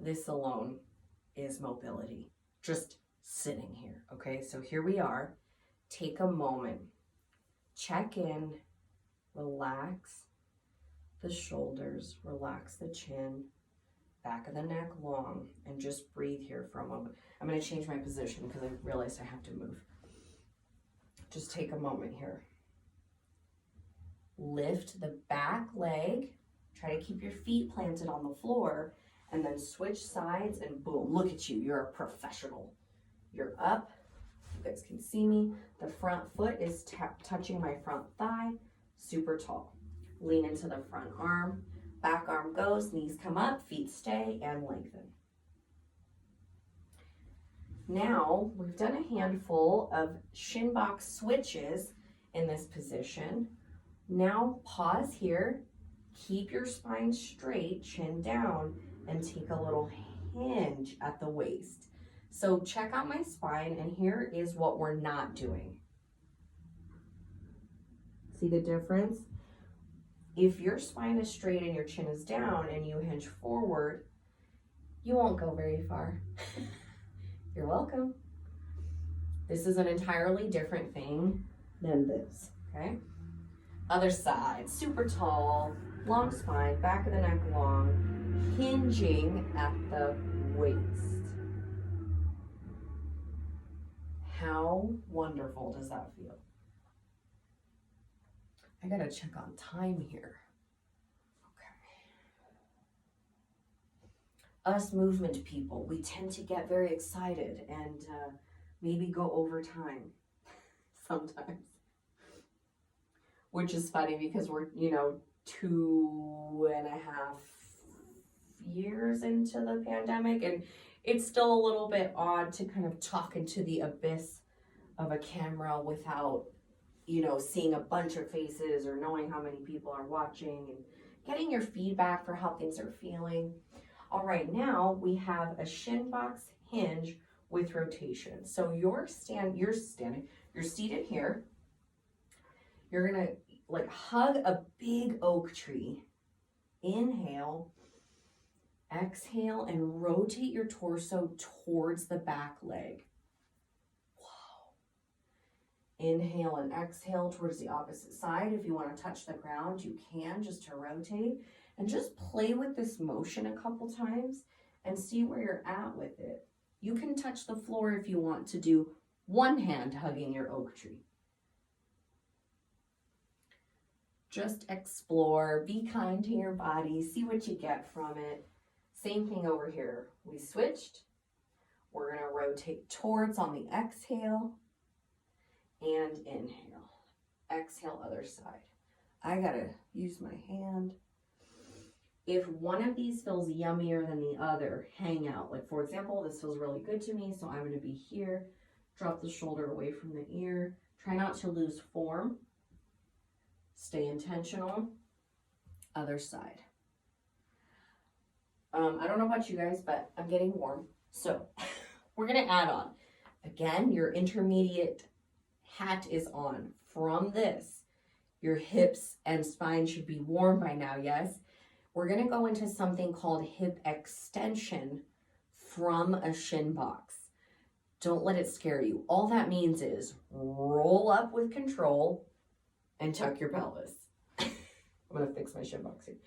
this alone is mobility. Just sitting here, okay? So here we are. Take a moment. Check in. Relax the shoulders. Relax the chin. Back of the neck long. And just breathe here for a moment. I'm going to change my position because I realized I have to move. Just take a moment here. Lift the back leg. Try to keep your feet planted on the floor. And then switch sides and boom, look at you. You're a professional. You're up. You guys can see me. The front foot is touching my front thigh. Super tall. Lean into the front arm. Back arm goes. Knees come up. Feet stay and lengthen. Now, we've done a handful of shin box switches in this position. Now, pause here. Keep your spine straight, chin down, and take a little hinge at the waist. So check out my spine, and here is what we're not doing. See the difference? If your spine is straight and your chin is down and you hinge forward, you won't go very far. You're welcome. This is an entirely different thing than this, okay? Other side, super tall, long spine, back of the neck long, hinging at the waist. How wonderful does that feel? I gotta check on time here. Okay. Us movement people, we tend to get very excited and maybe go over time sometimes. Which is funny because we're, 2.5 years into the pandemic, and it's still a little bit odd to kind of talk into the abyss of a camera without, seeing a bunch of faces or knowing how many people are watching and getting your feedback for how things are feeling. All right, now we have a shin box hinge with rotation. So you're seated here. You're gonna hug a big oak tree. Inhale, exhale, and rotate your torso towards the back leg. Wow. Inhale and exhale towards the opposite side. If you want to touch the ground, you can, just to rotate. And just play with this motion a couple times and see where you're at with it. You can touch the floor if you want to do one hand hugging your oak tree. Just explore, be kind to your body, see what you get from it. Same thing over here. We switched. We're going to rotate towards on the exhale and inhale. Exhale, other side. I got to use my hand. If one of these feels yummier than the other, hang out. Like, for example, this feels really good to me, so I'm going to be here. Drop the shoulder away from the ear. Try not to lose form. Stay intentional. Other side. I don't know about you guys, but I'm getting warm. So we're going to add on. Again, your intermediate hat is on. From this, your hips and spine should be warm by now, yes? We're going to go into something called hip extension from a shin box. Don't let it scare you. All that means is roll up with control and tuck your pelvis. I'm going to fix my shin box here.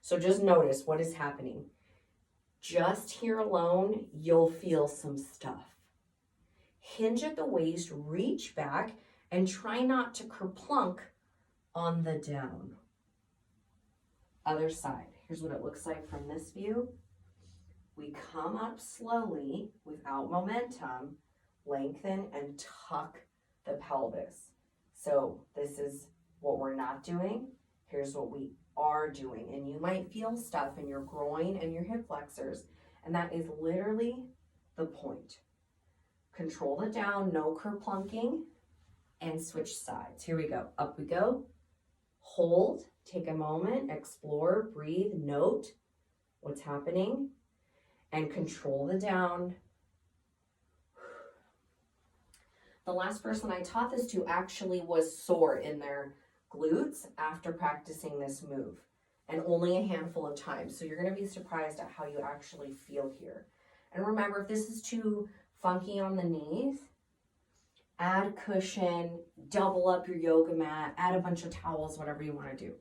So just notice what is happening. Just here alone, you'll feel some stuff. Hinge at the waist, reach back, and try not to kerplunk on the down. Other side. Here's what it looks like from this view. We come up slowly without momentum, lengthen and tuck the pelvis. So this is what we're not doing. Here's what we are doing. And you might feel stuff in your groin and your hip flexors. And that is literally the point. Control the down, no kerplunking, and switch sides. Here we go. Up we go. Hold, take a moment, explore, breathe, note what's happening, and control the down. The last person I taught this to actually was sore in their glutes after practicing this move. and only a handful of times. So you're gonna be surprised at how you actually feel here. And remember, if this is too funky on the knees, add cushion, double up your yoga mat, add a bunch of towels, whatever you wanna do.